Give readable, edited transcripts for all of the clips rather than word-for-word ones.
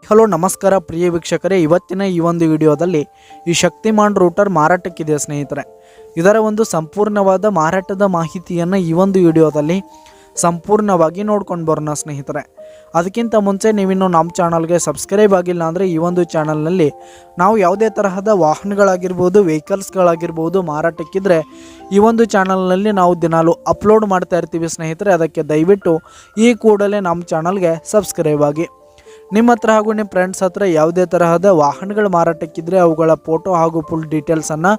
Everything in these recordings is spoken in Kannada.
ಹಲೋ ನಮಸ್ಕಾರ ಪ್ರಿಯ ವೀಕ್ಷಕರೇ, ಇವತ್ತಿನ ಈ ಒಂದು ವಿಡಿಯೋದಲ್ಲಿ ಈ ಶಕ್ತಿಮಾನ್ ರೂಟರ್ ಮಾರಾಟಕ್ಕಿದೆ ಸ್ನೇಹಿತರೆ. ಇದರ ಒಂದು ಸಂಪೂರ್ಣವಾದ ಮಾರಾಟದ ಮಾಹಿತಿಯನ್ನು ಈ ಒಂದು ವಿಡಿಯೋದಲ್ಲಿ ಸಂಪೂರ್ಣವಾಗಿ ನೋಡ್ಕೊಂಡು ಬರೋಣ ಸ್ನೇಹಿತರೆ. ಅದಕ್ಕಿಂತ ಮುಂಚೆ ನೀವಿನ್ನು ನಮ್ಮ ಚಾನಲ್ಗೆ ಸಬ್ಸ್ಕ್ರೈಬ್ ಆಗಿಲ್ಲ ಅಂದರೆ ಈ ಒಂದು ಚಾನಲ್ನಲ್ಲಿ ನಾವು ಯಾವುದೇ ತರಹದ ವಾಹನಗಳಾಗಿರ್ಬೋದು, ವೆಹಿಕಲ್ಸ್ಗಳಾಗಿರ್ಬೋದು ಮಾರಾಟಕ್ಕಿದ್ರೆ ಈ ಒಂದು ಚಾನಲ್ನಲ್ಲಿ ನಾವು ದಿನಾಲು ಅಪ್ಲೋಡ್ ಮಾಡ್ತಾ ಇರ್ತೀವಿ ಸ್ನೇಹಿತರೆ. ಅದಕ್ಕೆ ದಯವಿಟ್ಟು ಈ ಕೂಡಲೇ ನಮ್ಮ ಚಾನಲ್ಗೆ ಸಬ್ಸ್ಕ್ರೈಬ್ ಆಗಿ. ನಿಮ್ಮ ಹತ್ರ ಹಾಗೂ ನಿಮ್ಮ ಫ್ರೆಂಡ್ಸ್ ಹತ್ರ ಯಾವುದೇ ತರಹದ ವಾಹನಗಳು ಮಾರಾಟಕ್ಕಿದ್ರೆ ಅವುಗಳ ಫೋಟೋ ಹಾಗೂ ಫುಲ್ ಡೀಟೇಲ್ಸನ್ನು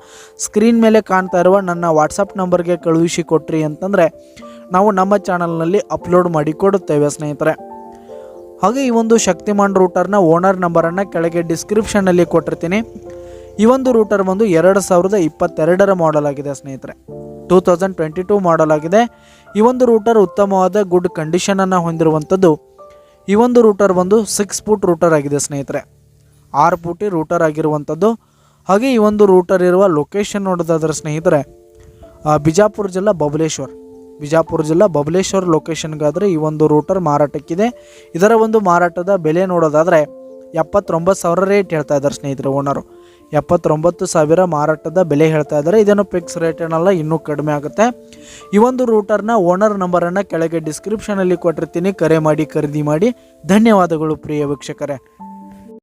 ಸ್ಕ್ರೀನ್ ಮೇಲೆ ಕಾಣ್ತಾ ಇರುವ ನನ್ನ ವಾಟ್ಸಪ್ ನಂಬರ್ಗೆ ಕಳುಹಿಸಿ ಕೊಟ್ರಿ ಅಂತಂದರೆ ನಾವು ನಮ್ಮ ಚಾನಲ್ನಲ್ಲಿ ಅಪ್ಲೋಡ್ ಮಾಡಿ ಕೊಡುತ್ತೇವೆ ಸ್ನೇಹಿತರೆ. ಹಾಗೆ ಈ ಒಂದು ಶಕ್ತಿಮಾನ್ ರೂಟರ್ನ ಓನರ್ ನಂಬರನ್ನು ಕೆಳಗೆ ಡಿಸ್ಕ್ರಿಪ್ಷನ್ನಲ್ಲಿ ಕೊಟ್ಟಿರ್ತೀನಿ. ಈ ಒಂದು ರೂಟರ್ ಬಂದು 2022 ಮಾಡೆಲ್ ಆಗಿದೆ ಸ್ನೇಹಿತರೆ. 2022 ಮಾಡೆಲ್ ಆಗಿದೆ. ಈ ಒಂದು ರೂಟರ್ ಉತ್ತಮವಾದ ಗುಡ್ ಕಂಡೀಷನನ್ನು ಹೊಂದಿರುವಂಥದ್ದು. ಈ ಒಂದು ರೂಟರ್ ಬಂದು 6 ಫುಟ್ ರೂಟರ್ ಆಗಿದೆ ಸ್ನೇಹಿತರೆ. 6 ಫುಟಿ ರೂಟರ್ ಆಗಿರುವಂಥದ್ದು. ಹಾಗೆ ಈ ಒಂದು ರೂಟರ್ ಇರುವ ಲೊಕೇಶನ್ ನೋಡೋದಾದ್ರೆ ಸ್ನೇಹಿತರೆ, ಬಿಜಾಪುರ ಜಿಲ್ಲಾ ಬಬಲೇಶ್ವರ ಲೊಕೇಶನ್ಗಾದರೆ ಈ ಒಂದು ರೂಟರ್ ಮಾರಾಟಕ್ಕಿದೆ. ಇದರ ಒಂದು ಮಾರಾಟದ ಬೆಲೆ ನೋಡೋದಾದರೆ 79,000 ರೇಟ್ ಹೇಳ್ತಾ ಇದ್ದಾರೆ ಸ್ನೇಹಿತರೆ. ಓನರು 79,000 ಮಾರಾಟದ ಬೆಲೆ ಹೇಳ್ತಾ ಇದ್ದಾರೆ. ಇದನ್ನು ಫಿಕ್ಸ್ ರೇಟ್ ಏನಲ್ಲ, ಇನ್ನೂ ಕಡಿಮೆ ಆಗುತ್ತೆ. ಈ ಒಂದು ರೂಟರ್ನ ಓನರ್ ನಂಬರನ್ನು ಕೆಳಗೆ ಡಿಸ್ಕ್ರಿಪ್ಷನಲ್ಲಿ ಕೊಟ್ಟಿರ್ತೀನಿ. ಕರೆ ಮಾಡಿ ಖರೀದಿ ಮಾಡಿ. ಧನ್ಯವಾದಗಳು ಪ್ರಿಯ ವೀಕ್ಷಕರೇ.